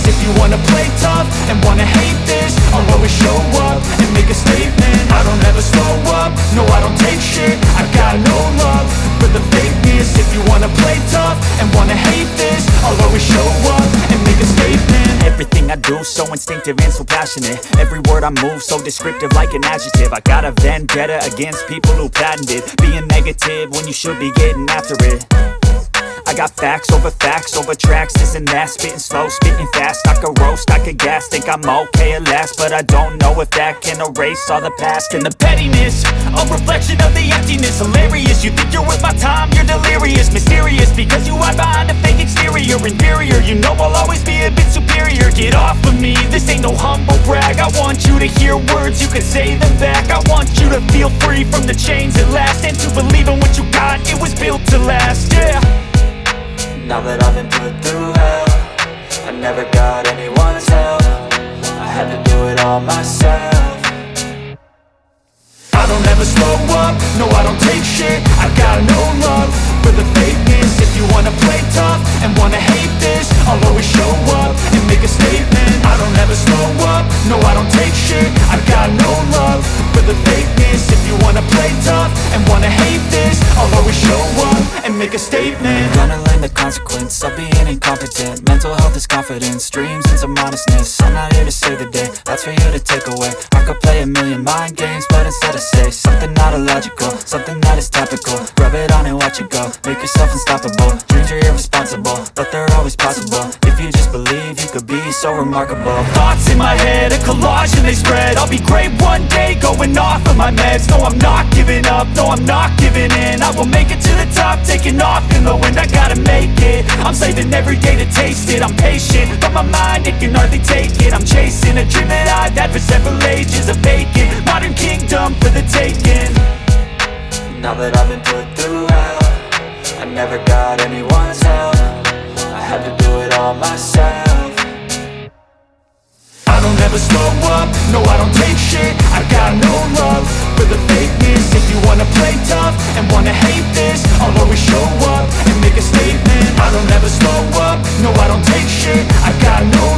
If you wanna play tough and wanna hate this, I'll always show up and make a statement. do, so instinctive and so passionate. Every word I move, so descriptive like an adjective. I got a vendetta against people who patented being negative when you should be getting after it. I got facts over tracks, this and that. Spitting slow, spitting fast, I could roast, I could gas. Think I'm okay at last, but I don't know if that can erase all the past. And the pettiness, a reflection of the emptiness. Hilarious, you think you're worth my time, you're delirious. Mysterious, because you hide behind a fake exterior. Inferior, you know I'll always be a bit superior. Get off of me, this ain't no humble brag. I want you to hear words, you can say them back. I want you to feel free from the chains at last, and to believe in what you got, it was built to last, yeah. Now that I've been put through hell, I never got anyone's help. I had to do it all myself. I don't ever slow up, no I don't take shit. I got no love for the fakeness. If you wanna play tough and wanna hate this, I'll always show up and make a statement. I don't ever slow up, no I don't take shit. I got no love for the fakeness. If you wanna play tough and wanna hate this, I'll always show up and make a statement. Gonna learn the consequence of being incompetent. Mental health is confidence, dreams into modestness. I'm not here to save the day, that's for you to take away. I could play a million mind games, but instead I say something not illogical, something that is topical. Rub it on and watch it go, make yourself unstoppable. Dreams are irresponsible, but they're always possible. If you just believe, you could be so remarkable. Thoughts in my head, a collage and they spread. I'll be great one day, going off of my meds. No, I'm not giving up, no, I'm not giving in. I will make it to the top, taking off in the wind. I gotta make it, I'm saving every day to taste it. I'm patient, but my mind, it can hardly take it. I'm chasing a dream that I've had for several ages. A vacant, modern kingdom for the taking. Now that I've been put through hell, I never got anyone's help. I had to do it all myself. I don't ever slow up, no I don't take shit. I got no love for the fakeness. If you wanna play tough and wanna hate this, I'll always show up and make a statement. I don't ever slow up, no I don't take shit. I got no